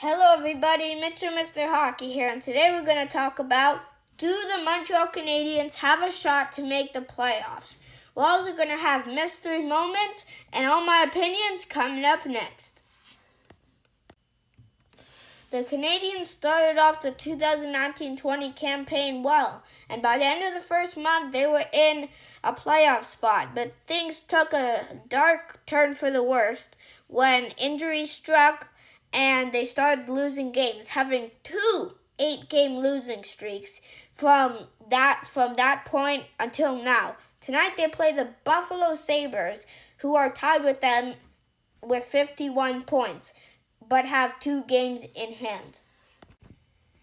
Hello everybody, Mr. Hockey here, and today we're going to talk about, do the Montreal Canadiens have a shot to make the playoffs? We're also going to have mystery moments and all my opinions coming up next. The Canadiens started off the 2019-20 campaign well, and by the end of the first month they were in a playoff spot, but things took a dark turn for the worst when injuries struck and they started losing games, having 2 8-game losing streaks from that point until now. Tonight they play the Buffalo Sabres, who are tied with them with 51 points, but have 2 games in hand.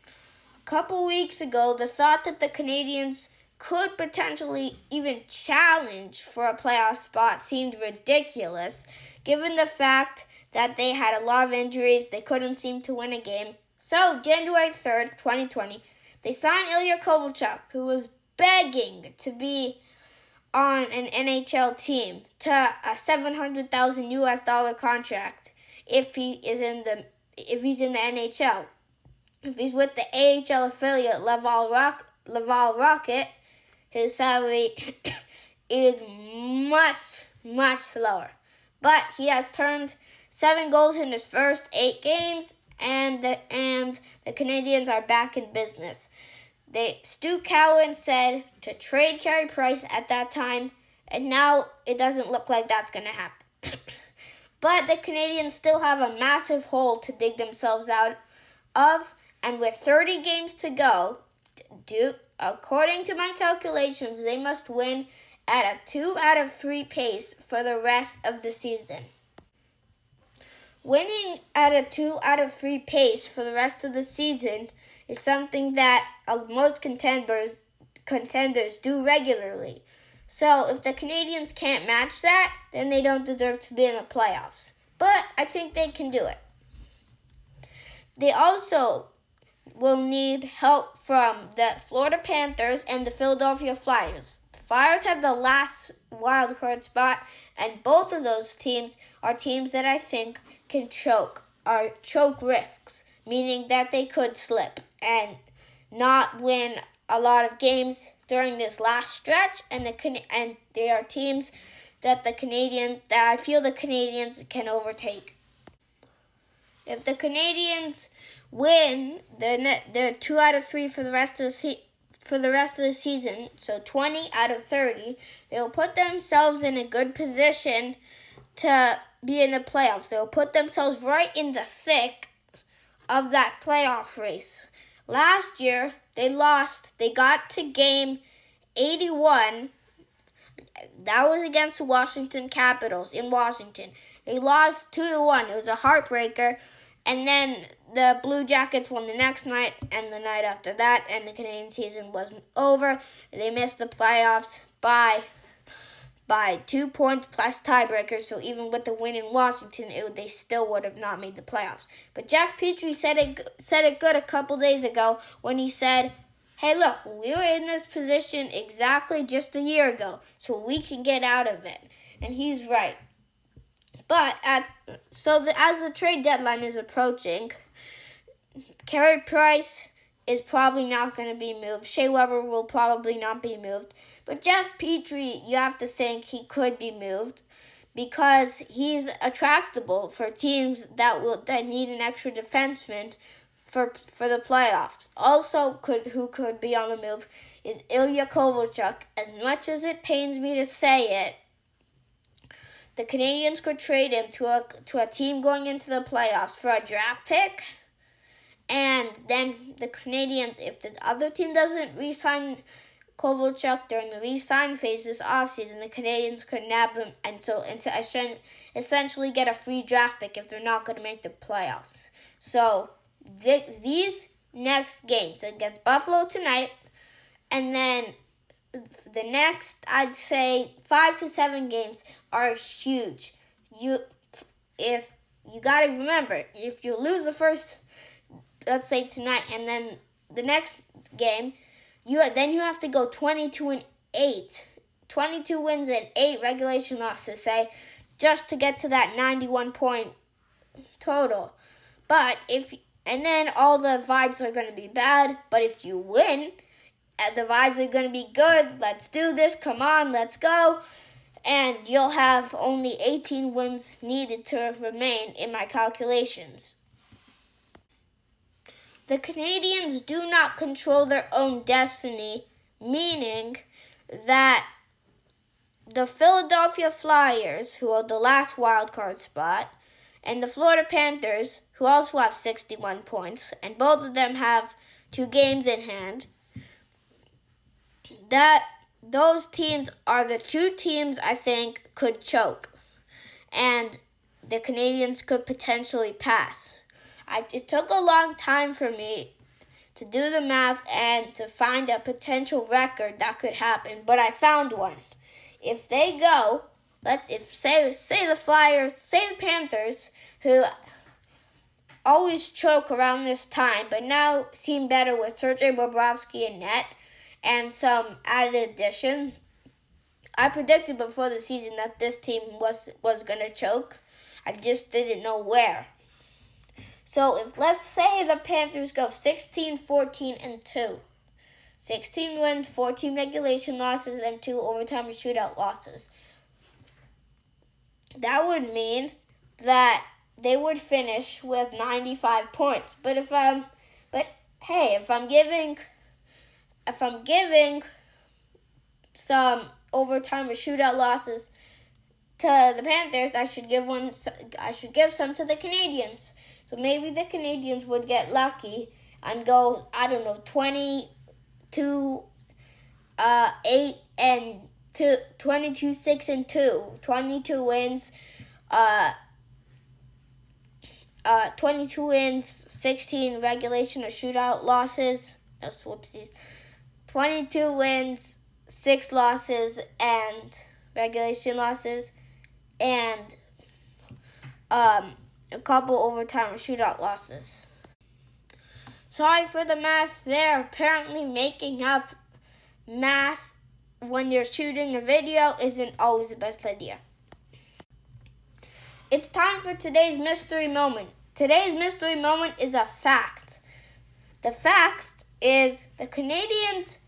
A couple weeks ago, the thought that the Canadiens could potentially even challenge for a playoff spot seemed ridiculous, given the fact that they had a lot of injuries. They couldn't seem to win a game. So, January 3rd, 2020, they signed Ilya Kovalchuk, who was begging to be on an NHL team, to a $700,000 US contract if he's in the NHL. If he's with the AHL affiliate Laval Rocket, his salary is much lower. But he has turned 7 goals in his first 8 games, and the Canadiens are back in business. Stu Cowan said to trade Carey Price at that time, and now it doesn't look like that's going to happen. But the Canadiens still have a massive hole to dig themselves out of, and with 30 games to go, according to my calculations, they must win at a 2 out of 3 pace for the rest of the season. Winning at a 2 out of 3 pace for the rest of the season is something that most contenders do regularly. So if the Canadiens can't match that, then they don't deserve to be in the playoffs. But I think they can do it. They also will need help from the Florida Panthers and the Philadelphia Flyers. The Flyers have the last wild card spot, and both of those teams are teams that I think can choke risks, meaning that they could slip and not win a lot of games during this last stretch, and they are teams that I feel the Canadiens can overtake. If the Canadiens win, they're 2 out of 3 for the rest of the season, so 20 out of 30. They will put themselves in a good position to be in the playoffs. They will put themselves right in the thick of that playoff race. Last year, they lost. They got to game 81. That was against the Washington Capitals in Washington. They lost 2-1. It was a heartbreaker. And then the Blue Jackets won the next night and the night after that, and the Canadian season was over. They missed the playoffs by 2 points plus tiebreakers, so even with the win in Washington, they still would have not made the playoffs. But Jeff Petrie said it good a couple days ago when he said, hey, look, we were in this position exactly just a year ago, so we can get out of it. And he's right. But as the trade deadline is approaching, Carey Price is probably not going to be moved. Shea Weber will probably not be moved. But Jeff Petrie, you have to think he could be moved because he's attractable for teams that need an extra defenseman for the playoffs. Also, who could be on the move is Ilya Kovalchuk. As much as it pains me to say it, the Canadiens could trade him to a team going into the playoffs for a draft pick. And then the Canadiens, if the other team doesn't re-sign Kovalchuk during the re-sign phase this offseason, the Canadiens could nab him and essentially get a free draft pick if they're not going to make the playoffs. So these next games against Buffalo tonight, and then the next, I'd say 5 to 7 games are huge. You got to remember, if you lose the first, let's say tonight, and then the next game, you have to go 22-8, 22 wins and 8 regulation losses, just to get to that 91 point total. But if and then all the vibes are going to be bad. But if you win, the vibes are going to be good. Let's do this. Come on, let's go. And you'll have only 18 wins needed to remain in my calculations. The Canadiens do not control their own destiny, meaning that the Philadelphia Flyers, who hold the last wildcard spot, and the Florida Panthers, who also have 61 points, and both of them have 2 games in hand, that those teams are the 2 teams I think could choke, and the Canadiens could potentially pass. It took a long time for me to do the math and to find a potential record that could happen, but I found one. If they go, say the Flyers, say the Panthers, who always choke around this time, but now seem better with Sergei Bobrovsky in net and some added additions. I predicted before the season that this team was going to choke. I just didn't know where. So if let's say the Panthers go 16, 14, and 2. 16 wins, 14 regulation losses, and 2 overtime and shootout losses. That would mean that they would finish with 95 points. But if I'm giving some overtime or shootout losses to the Panthers, I should give some to the Canadiens. So maybe the Canadiens would get lucky and go, 8 and 2, 22, 6 and 2, 22 wins, 22 wins, 16 regulation or shootout losses. No, whoopsies. 22 wins, 6 losses, and regulation losses, and a couple overtime or shootout losses. Sorry for the math there. Apparently making up math when you're shooting a video isn't always the best idea. It's time for today's mystery moment. Today's mystery moment is a fact. The fact is the Canadiens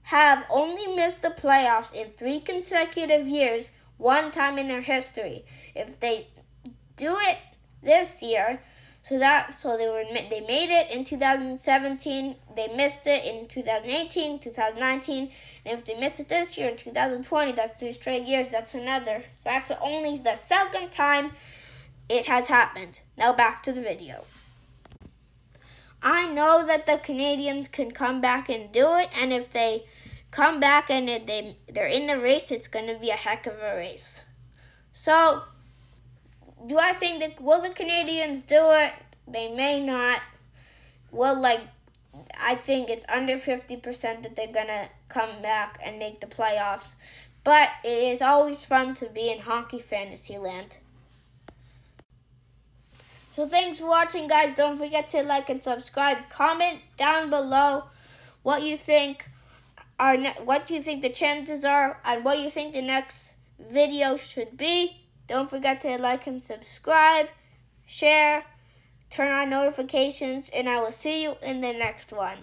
have only missed the playoffs in 3 consecutive years, one time in their history. If they do it this year, they made it in 2017, they missed it in 2018, 2019, and if they miss it this year in 2020, that's 3 straight years, that's another. So that's only the second time it has happened. Now back to the video. I know that the Canadiens can come back and do it, and if they come back and they're in the race, it's going to be a heck of a race. So, do I think will the Canadiens do it? They may not. I think it's under 50% that they're going to come back and make the playoffs. But it is always fun to be in hockey fantasy land. So thanks for watching, guys. Don't forget to like and subscribe. Comment down below what you think the chances are and what you think the next video should be. Don't forget to like and subscribe, share, turn on notifications, and I will see you in the next one.